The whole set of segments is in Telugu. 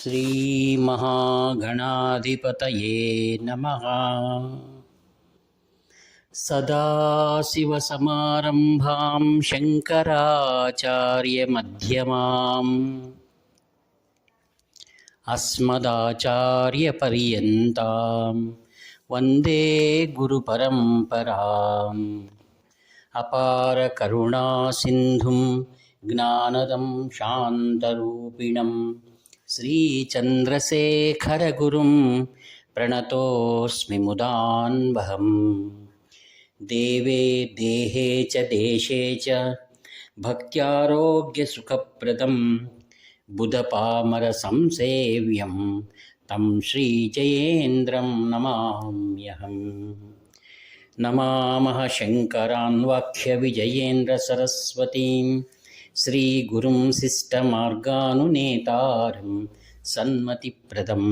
श्रीमहागणाधिपतये नमः। सदाशिवसमारम्भां शङ्कराचार्यमध्यमाम् अस्मदाचार्यपर्यन्तां वन्दे गुरुपरम्पराम्। अपारकरुणासिन्धुं ज्ञानदं शान्तरूपिणं श्रीचन्द्रशेखरगुरुं प्रणतोऽस्मि मुदान्वहम्। देवे देहे च देशे च भक्त्यारोग्यसुखप्रदं बुधपामरसंसेव्यं तं श्रीजयेन्द्रं नमाम्यहम्। नमामः शङ्करान् वाक्यविजयेन्द्रसरस्वतीं श्रीगुरुं शिष्टमार्गानुनेतारं सन्मतिप्रदम्।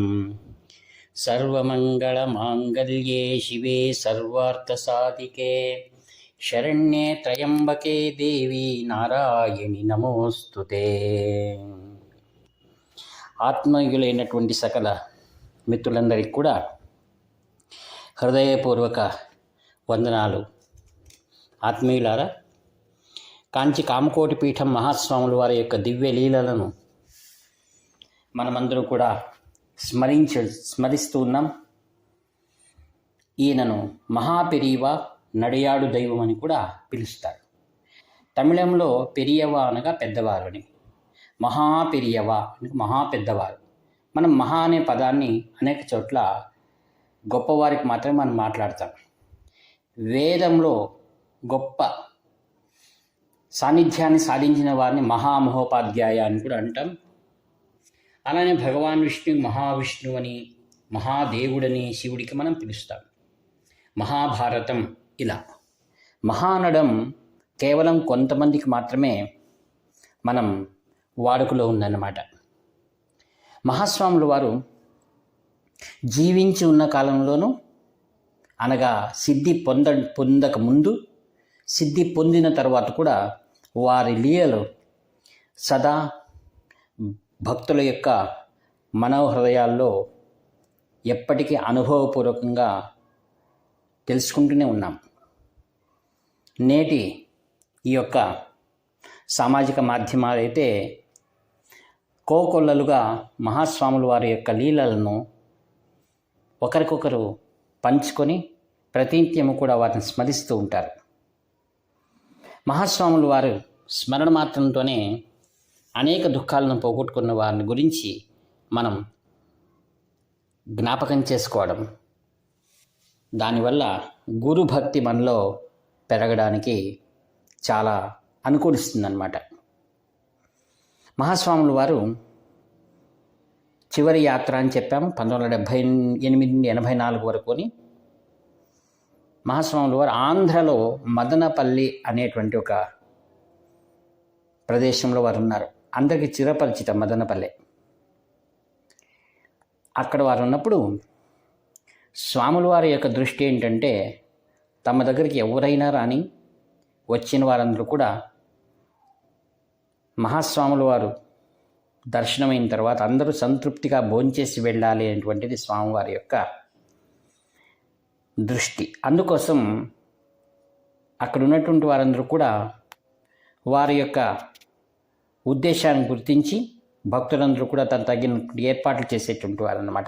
सर्वमङ्गलमाङ्गल्ये शिवे सर्वार्थसाधिके शरण्ये त्र्यम्बके देवी నారాయణి నమోస్తుతే। ఆత్మీయులైనటువంటి సకల మిత్రులందరికీ కూడా హృదయపూర్వక వందనాలు. ఆత్మీయులారా, కాంచి కామకోటి పీఠం మహాస్వాముల వారి యొక్క దివ్య లీలలను మనమందరూ కూడా స్మరిస్తూ ఉన్నాం. ఈయనను మహాపెరియవ నడియాడు దైవం అని కూడా పిలుస్తారు. తమిళంలో పెరియవ అనగా పెద్దవారు అని, మహాపెరియవ మహా పెద్దవారు. మనం మహా అనే పదాన్ని అనేక చోట్ల గొప్పవారికి మాత్రమే మనం మాట్లాడతాం. వేదంలో గొప్ప సాన్నిధ్యాన్ని సాధించిన వారిని మహామహోపాధ్యాయ అని కూడా అంటాం. అలానే భగవాన్ విష్ణు మహావిష్ణు అని, మహాదేవుడని శివుడికి మనం పిలుస్తాం. మహాభారతం ఇలా మహానడం కేవలం కొంతమందికి మాత్రమే మనం వాడుకలో ఉందన్నమాట. మహాస్వాములు వారు జీవించి ఉన్న కాలంలోనూ, అనగా సిద్ధి పొందక ముందు, సిద్ధి పొందిన తర్వాత కూడా వారి లీలలు సదా భక్తుల యొక్క మనోహృదయాల్లో ఎప్పటికీ అనుభవపూర్వకంగా తెలుసుకుంటూనే ఉన్నాం. నేటి ఈ యొక్క సామాజిక మాధ్యమాలు అయితే కోకొల్లలుగా మహాస్వాముల వారి యొక్క లీలలను ఒకరికొకరు పంచుకొని ప్రతినిత్యము కూడా వారిని స్మరిస్తూ ఉంటారు. మహాస్వాములు వారు స్మరణ మాత్రంతోనే అనేక దుఃఖాలను పోగొట్టుకున్న వారిని గురించి మనం జ్ఞాపకం చేసుకోవడం, దానివల్ల గురుభక్తి మనలో పెరగడానికి చాలా అనుకూలిస్తుందన్నమాట. మహాస్వాములు వారు చివరి యాత్ర అని చెప్పాము 1978-84 వరకు అని. మహాస్వాములు వారు ఆంధ్రలో మదనపల్లి అనేటువంటి ఒక ప్రదేశంలో వారు ఉన్నారు. అందరికీ చిరపరిచిత మదనపల్లె. అక్కడ వారు ఉన్నప్పుడు స్వాముల వారి యొక్క దృష్టి ఏంటంటే, తమ దగ్గరికి ఎవరైనా రాని వచ్చిన వారందరూ కూడా మహాస్వాముల వారు దర్శనమైన తర్వాత అందరూ సంతృప్తిగా భోంచేసి వెళ్ళాలి అనేటువంటిది స్వామివారి యొక్క దృష్టి. అందుకోసం అక్కడ ఉన్నటువంటి వారందరూ కూడా వారి యొక్క ఉద్దేశాన్ని గుర్తించి భక్తులందరూ కూడా తగిన ఏర్పాట్లు చేసేటువంటి వారన్నమాట.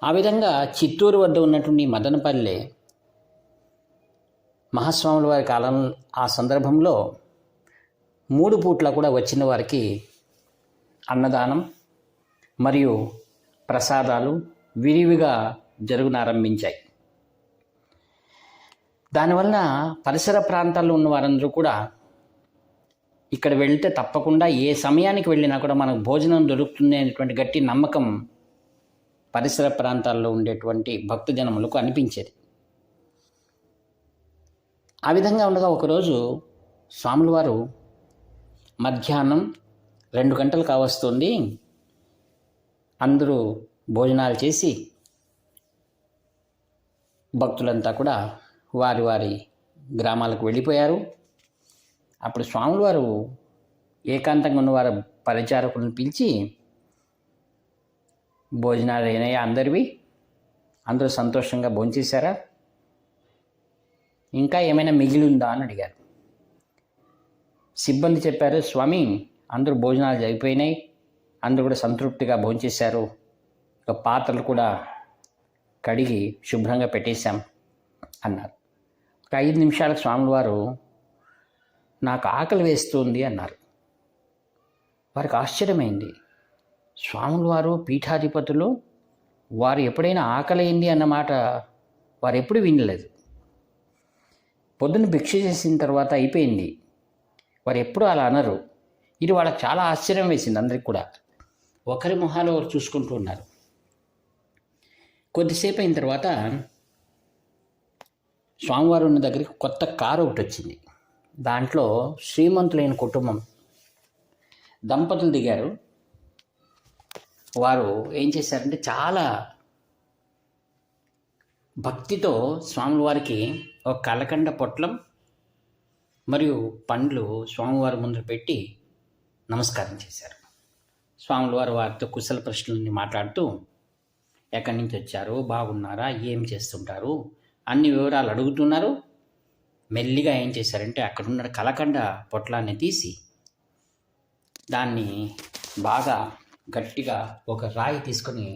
ఆ విధంగా చిత్తూరు వద్ద ఉన్నటువంటి మదనపల్లె మహాస్వాముల వారి కాలం ఆ సందర్భంలో 3 పూట్ల కూడా వచ్చిన వారికి అన్నదానం మరియు ప్రసాదాలు విరివిగా జరుగునారంభించాయి. దానివల్ల పరిసర ప్రాంతాల్లో ఉన్న వారందరూ కూడా ఇక్కడ వెళ్తే తప్పకుండా ఏ సమయానికి వెళ్ళినా కూడా మనకు భోజనం దొరుకుతుంది అనేటువంటి గట్టి నమ్మకం పరిసర ప్రాంతాల్లో ఉండేటువంటి భక్తజనములకు అనిపించేది. ఆ విధంగా ఉండగా ఒకరోజు స్వాముల వారు మధ్యాహ్నం 2 గంటలు కావస్తుంది, అందరూ భోజనాలు చేసి భక్తులంతా కూడా వారి వారి గ్రామాలకు వెళ్ళిపోయారు. అప్పుడు స్వాముల వారు ఏకాంతంగా ఉన్నవారు పరిచారకులను పిలిచి, భోజనాలు అయినాయా అందరివి, అందరూ సంతోషంగా భోంచేశారా, ఇంకా ఏమైనా మిగిలి ఉందా అని అడిగారు. సిబ్బంది చెప్పారు, స్వామి అందరూ భోజనాలు అయిపోయినాయి, అందరూ కూడా సంతృప్తిగా భోంచేశారు, ఇక పాత్రలు కూడా కడిగి శుభ్రంగా పెట్టేశాం అన్నారు. ఒక 5 నిమిషాలకు స్వాముల వారు నాకు ఆకలి వేస్తుంది అన్నారు. వారికి ఆశ్చర్యమైంది. స్వాముల వారు పీఠాధిపతులు, వారు ఎప్పుడైనా ఆకలైంది అన్నమాట వారు ఎప్పుడు వినలేదు. పొద్దున్న భిక్ష చేసిన తర్వాత అయిపోయింది, వారు ఎప్పుడూ అలా అనరు. ఇది వాళ్ళకి చాలా ఆశ్చర్యం వేసింది. అందరికి కూడా ఒకరి మొహాలు ఒకరు చూసుకుంటూ ఉన్నారు. కొద్దిసేపు అయిన తర్వాత స్వామివారు ఉన్న దగ్గరికి కొత్త కారు ఒకటి వచ్చింది. దాంట్లో శ్రీమంతులైన కుటుంబం దంపతులు దిగారు. వారు ఏం చేశారంటే చాలా భక్తితో స్వాముల వారికి ఒక కలకండ పొట్లం మరియు పండ్లు స్వామివారి ముందు పెట్టి నమస్కారం చేశారు. స్వాముల వారు వారితో కుశల ప్రశ్నలని మాట్లాడుతూ, ఎక్కడి నుంచి వచ్చారు, బాగున్నారా, ఏం చేస్తుంటారు, అన్ని వివరాలు అడుగుతున్నారు. మెల్లిగా ఏం చేశారంటే అక్కడున్న కలకండ పొట్లాన్ని తీసి దాన్ని బాగా గట్టిగా ఒక రాయి తీసుకొని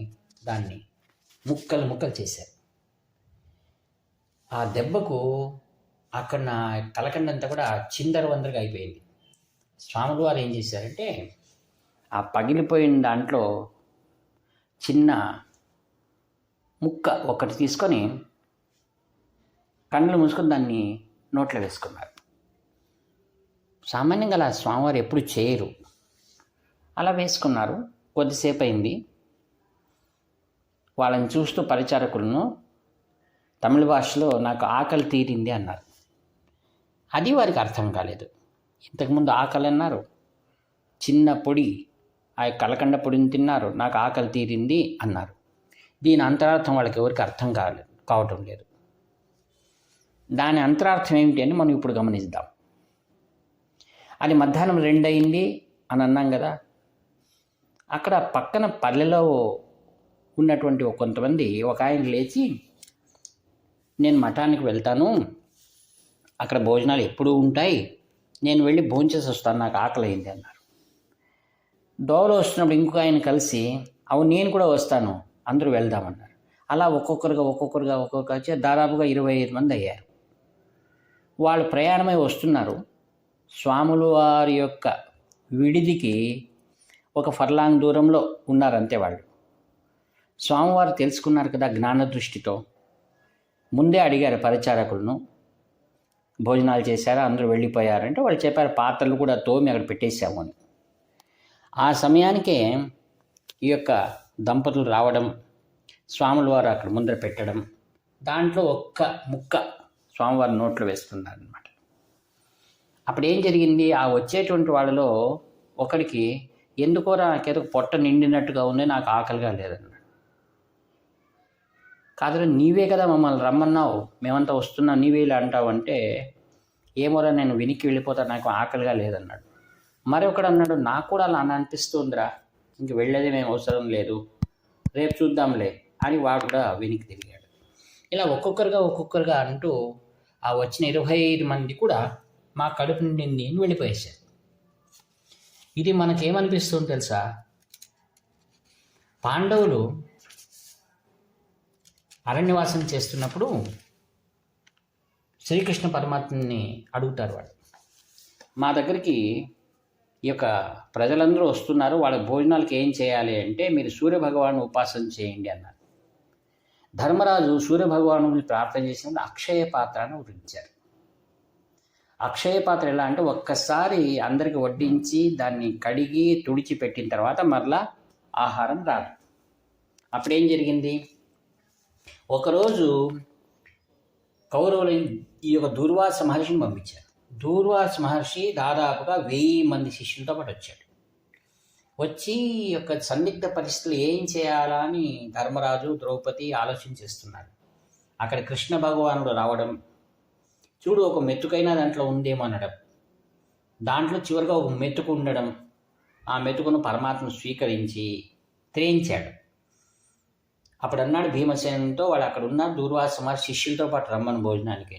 దాన్ని ముక్కలు ముక్కలు చేశారు. ఆ దెబ్బకు అక్కడ నా కలకండ అంతా కూడా చిందరవందరగా అయిపోయింది. స్వాములు వారు ఏం చేశారంటే ఆ పగిలిపోయిన దాంట్లో చిన్న ముక్క ఒకటి తీసుకొని కళ్ళు మూసుకొని దాన్ని నోట్లో వేసుకున్నారు. సామాన్యంగా అలా స్వామివారు ఎప్పుడు చేయరు. అలా వేసుకున్నారు. కొద్దిసేపు అయింది. వాళ్ళని చూస్తూ పరిచారకులను తమిళ భాషలో నాకు ఆకలి తీరింది అన్నారు. అది వారికి అర్థం కాలేదు. ఇంతకుముందు ఆకలి అన్నారు, చిన్న పొడి ఆ కలకండ పొడిని తిన్నారు, నాకు ఆకలి తీరింది అన్నారు. దీని అంతరార్థం వాళ్ళకి ఎవరికి అర్థం కావటం లేదు. దాని అంతరార్థం ఏమిటి అని మనం ఇప్పుడు గమనిద్దాం. అది మధ్యాహ్నం 2 అయింది అని అన్నాం కదా. అక్కడ పక్కన పల్లెలో ఉన్నటువంటి కొంతమంది ఒక ఆయన లేచి, నేను మఠానికి వెళ్తాను, అక్కడ భోజనాలు ఎప్పుడూ ఉంటాయి, నేను వెళ్ళి భోంచేసి వస్తాను, నాకు ఆకలి అయింది అన్నారు. దోవలో వస్తున్నప్పుడు ఇంకొక ఆయన కలిసి, అవును నేను కూడా వస్తాను, అందరూ వెళ్దామన్నారు. అలా ఒక్కొక్కరుగా వచ్చి దాదాపుగా 25 మంది అయ్యారు. వాళ్ళు ప్రయాణమై వస్తున్నారు. స్వాములు వారి యొక్క విడిదికి ఒక ఫర్లాంగ్ దూరంలో ఉన్నారంతే వాళ్ళు. స్వామివారు తెలుసుకున్నారు కదా జ్ఞాన దృష్టితో. ముందే అడిగారు పరిచారకులను, భోజనాలు చేశారా, అందరూ వెళ్ళిపోయారంటే వాళ్ళు చెప్పారు, పాత్రలు కూడా తోమి అక్కడ పెట్టేశాము అని. ఆ సమయానికే ఈ యొక్క దంపతులు రావడం, స్వాముల వారు అక్కడ ముందర పెట్టడం, దాంట్లో ఒక్క ముక్క స్వామివారి నోట్లో వేసుకున్నారనమాట. అప్పుడు ఏం జరిగింది, ఆ వచ్చేటువంటి వాళ్ళలో ఒకడికి, ఎందుకోరా నాకేదో పొట్ట నిండినట్టుగా ఉంది, నాకు ఆకలిగా లేదన్నాడు. కాదురా నీవే కదా మమ్మల్ని రమ్మన్నావు, మేమంతా వస్తున్నాం, నీవే ఇలా అంటావు అంటే, ఏమోరా నేను వెనక్కి వెళ్ళిపోతా, నాకు ఆకలిగా లేదన్నాడు. మరొకడు అన్నాడు, నాకు కూడా అలా అనిపిస్తుందిరా, ఇంక వెళ్ళేది మేము అవసరం లేదు, రేపు చూద్దాంలే అని వాడు కూడా వెనక్కి తిరిగాడు. ఇలా ఒక్కొక్కరుగా అంటూ ఆ వచ్చిన 25 మంది కూడా మా కడుపు నిండింది అని వెళ్ళిపోయేశారు. ఇది మనకేమనిపిస్తుంది తెలుసా, పాండవులు అరణ్యవాసం చేస్తున్నప్పుడు శ్రీకృష్ణ పరమాత్మని అడుగుతారు వాళ్ళు, మా దగ్గరికి ఈ యొక్క ప్రజలందరూ వస్తున్నారు, వాళ్ళ భోజనాలకి ఏం చేయాలి అంటే, మీరు సూర్యభగవాను ఉపాసన చేయండి అన్నారు. ధర్మరాజు సూర్యభగవాను ప్రార్థన చేసినప్పుడు అక్షయ పాత్రను వృద్ధించారు. అక్షయ పాత్ర ఎలా అంటే, ఒక్కసారి అందరికి వడ్డించి దాన్ని కడిగి తుడిచి పెట్టిన తర్వాత మరలా ఆహారం రాదు. అప్పుడేం జరిగింది, ఒకరోజు కౌరవులు ఈ యొక్క దూర్వాస మహర్షిని పంపించారు. దూర్వాస మహర్షి దాదాపుగా 1000 మంది శిష్యులతో పాటు వచ్చాడు. వచ్చి ఈ యొక్క సందిగ్ధ పరిస్థితులు ఏం చేయాలా అని ధర్మరాజు ద్రౌపది ఆలోచించేస్తున్నారు. అక్కడ కృష్ణ భగవానుడు రావడం, చూడు ఒక మెతుకైనా దాంట్లో ఉందేమో అనడం, దాంట్లో చివరిగా ఒక మెతుకు ఉండడం, ఆ మెతుకును పరమాత్మ స్వీకరించి త్రేయించాడు. అప్పుడు అన్నాడు భీమసేనుతో, వాడు అక్కడ ఉన్న దూర్వాస మహర్షి శిష్యులతో పాటు రమ్మని భోజనానికి.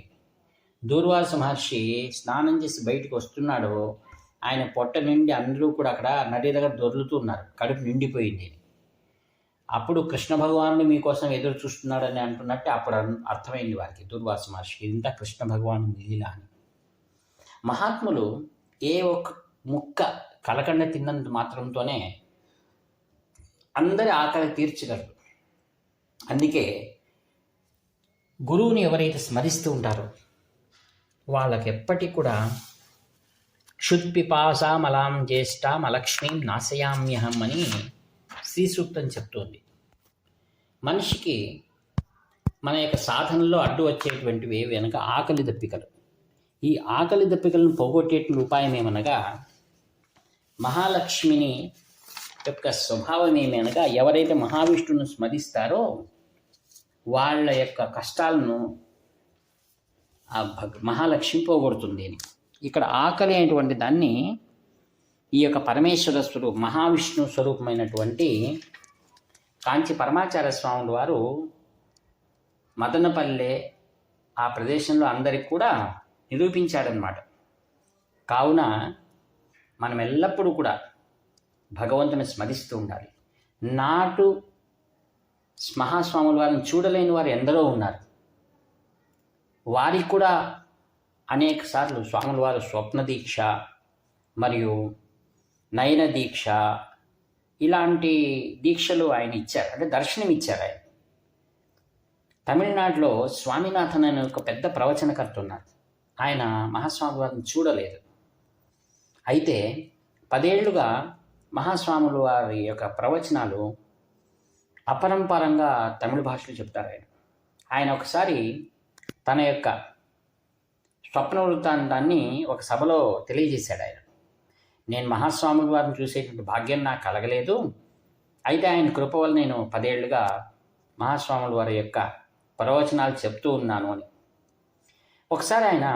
దూర్వాస మహర్షి స్నానం చేసి బయటకు వస్తున్నాడు. ఆయన పొట్ట నిండి అందరూ కూడా అక్కడ నది దగ్గర దొర్లుతున్నారు, కడుపు నిండిపోయింది. అప్పుడు కృష్ణ భగవానుడు మీకోసం ఎదురు చూస్తున్నాడని అంటున్నట్టు అప్పుడు అర్థమైంది వారికి, దూర్వాస మహర్షికి, ఇంత కృష్ణ భగవాను లీల అని. మహాత్ములు ఏ ఒక్క ముక్క కలకండ తిన్నంత మాత్రంతోనే అందరి ఆకలి తీర్చగలరు. అందుకే గురువుని ఎవరైతే స్మరిస్తూ ఉంటారో వాళ్ళకి ఎప్పటికి కూడా క్షుత్పిపాసామలాం జ్యేష్ఠాం అలక్ష్మీం నాశయామ్యహం అని శ్రీ సూక్తం చెప్తోంది. మనిషికి మన యొక్క సాధనలో అడ్డు వచ్చేటువంటివి వెనక ఆకలి దప్పికలు. ఈ ఆకలి దప్పికలను పోగొట్టేటువంటి ఉపాయం ఏమనగా, మహాలక్ష్మిని యొక్క స్వభావం ఏమనగా, ఎవరైతే మహావిష్ణువును స్మరిస్తారో వాళ్ళ యొక్క కష్టాలను ఆ మహాలక్ష్మి పోగొడుతుంది అని. ఇక్కడ ఆకలి అనేటువంటి దాన్ని ఈ యొక్క పరమేశ్వర స్వరూపం, మహావిష్ణు స్వరూపమైనటువంటి కాంచి పరమాచార్య స్వాముల వారు మదనపల్లె ఆ ప్రదేశంలో అందరికి కూడా నిరూపించాడనమాట. కావున మనం ఎల్లప్పుడూ కూడా భగవంతుని స్మరిస్తూ ఉండాలి. నాటు మహాస్వాముల వారిని చూడలేని వారు ఎందరో ఉన్నారు. వారికి కూడా అనేక సార్లు స్వాముల వారు స్వప్న దీక్ష మరియు నయన దీక్ష ఇలాంటి దీక్షలు ఆయన ఇచ్చారు, అంటే దర్శనం ఇచ్చారు. ఆయన తమిళనాడులో స్వామినాథన్ అనే ఒక పెద్ద ప్రవచనకర్త ఉన్నారు. ఆయన మహాస్వామి వారిని చూడలేదు. అయితే 10 ఏళ్లుగా మహాస్వాముల వారి యొక్క ప్రవచనాలు అపరంపరంగా తమిళ భాషలో చెప్తారు. ఆయన ఒకసారి తన యొక్క స్వప్న వృత్తాంతాన్ని ఒక సభలో తెలియజేశాడు. నేను మహాస్వాముల వారిని చూసేటువంటి భాగ్యం నాకు కలగలేదు, అయితే ఆయన కృప వల్ల నేను 10 ఏళ్లుగా మహాస్వాముల వారి యొక్క ప్రవచనాలు చెప్తూ ఉన్నాను అని. ఒకసారి ఆయన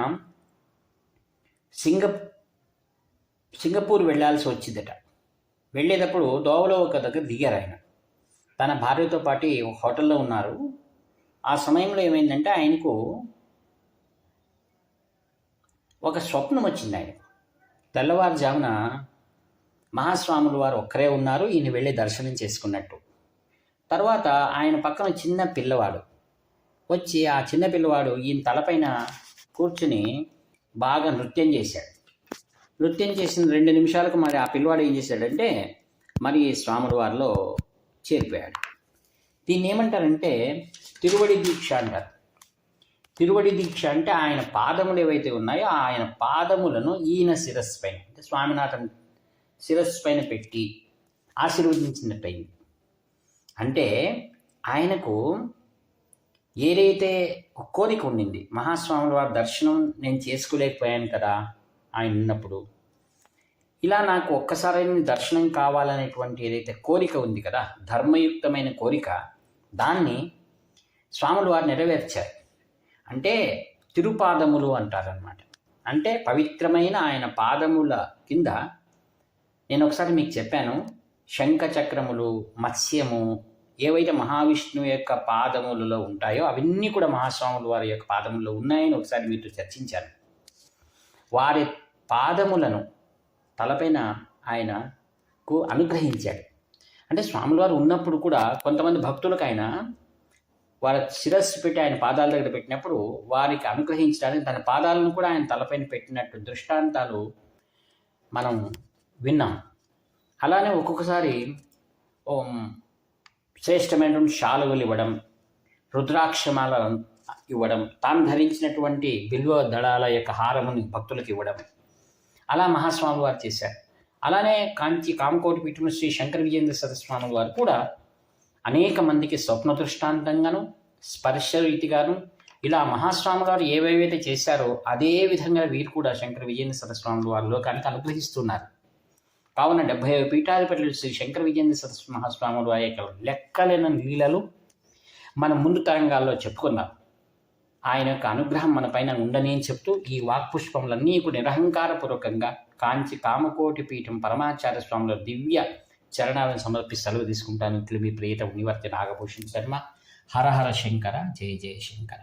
సింగపూర్ వెళ్ళాల్సి వచ్చిందట. వెళ్ళేటప్పుడు దోవలో ఒక దగ్గర దిగారు. ఆయన తన భార్యతో పాటు ఒక హోటల్లో ఉన్నారు. ఆ సమయంలో ఏమైందంటే ఆయనకు ఒక స్వప్నం వచ్చింది. ఆయనకు తెల్లవారుజామున మహాస్వాములు వారు ఒక్కరే ఉన్నారు, ఈయన వెళ్ళి దర్శనం చేసుకున్నట్టు. తర్వాత ఆయన పక్కన చిన్న పిల్లవాడు వచ్చి, ఆ చిన్న పిల్లవాడు ఈయన తలపైన కూర్చుని బాగా నృత్యం చేశాడు. నృత్యం చేసిన 2 నిమిషాలకు మరి ఆ పిల్లవాడు ఏం చేశాడంటే మరి స్వాముల వారిలో చేరిపోయాడు. దీన్ని ఏమంటారంటే తిరువడి దీక్ష అంటారు. తిరువడి దీక్ష అంటే ఆయన పాదములు ఏవైతే ఉన్నాయో ఆయన పాదములను ఈయన శిరస్సు పైన, అంటే స్వామినాథన్ శిరస్సు పైన పెట్టి ఆశీర్వదించినట్టయింది. అంటే ఆయనకు ఏదైతే ఒక కోరిక ఉండింది, మహాస్వాముల వారి దర్శనం నేను చేసుకోలేకపోయాను కదా ఆయన ఉన్నప్పుడు, ఇలా నాకు ఒక్కసారైనా దర్శనం కావాలనేటువంటి ఏదైతే కోరిక ఉంది కదా, ధర్మయుక్తమైన కోరిక, దాన్ని స్వాములు వారు నెరవేర్చారు. అంటే తిరుపాదములు అంటారనమాట. అంటే పవిత్రమైన ఆయన పాదముల కింద, నేను ఒకసారి మీకు చెప్పాను, శంఖ చక్రములు, మత్స్యము ఏవైతే మహావిష్ణువు యొక్క పాదములలో ఉంటాయో అవన్నీ కూడా మహాస్వాముల వారి యొక్క పాదములలో ఉన్నాయని ఒకసారి మీతో చర్చించాను. వారి పాదములను తలపైన ఆయనకు అనుగ్రహించాడు. అంటే స్వాముల వారు ఉన్నప్పుడు కూడా కొంతమంది భక్తులకు ఆయన వారి శిరస్సు పెట్టి ఆయన పాదాల దగ్గర పెట్టినప్పుడు వారికి అనుగ్రహించడానికి తన పాదాలను కూడా ఆయన తలపైన పెట్టినట్టు దృష్టాంతాలు మనం విన్నాం. అలానే ఒక్కొక్కసారి శ్రేష్టమైనటువంటి శాలువలు ఇవ్వడం, రుద్రాక్షమాల ఇవ్వడం, తాను ధరించినటువంటి బిల్వ దళాల యొక్క హారముని భక్తులకు ఇవ్వడం, అలా మహాస్వామి వారు చేశారు. అలానే కాంచి కామకోటి పీఠం శ్రీ శంకర విజయేంద్ర సరస్వామి వారు కూడా అనేక మందికి స్వప్న దృష్టాంతంగాను, స్పర్శ రీతిగాను, ఇలా మహాస్వామి వారు ఏవేవైతే చేశారో అదే విధంగా వీరు కూడా శంకర విజయేంద్ర సరస్వామి వారి లోకానికి అనుగ్రహిస్తున్నారు. కావున 70 పీఠాధిపతులు శ్రీ శంకర విజయేంద్ర సరస్వతి మహాస్వాములు వారి యొక్క లెక్కలేని లీలలు మనం ముందు తరంగాల్లో చెప్పుకుందాం. ఆయన యొక్క అనుగ్రహం మన పైన ఉండని అని చెప్తూ ఈ వాక్పుష్పములన్నీ కూడా నిరహంకారపూర్వకంగా కాంచి కామకోటి పీఠం పరమాచార్య స్వాముల దివ్య చరణాలను సమర్పిస్తూ సెలవు తీసుకుంటాను. ఇట్లు మీ ప్రియత నివర్తి నాగభూషణ్ శర్మ. హర హర శంకర, జయ జయ శంకర.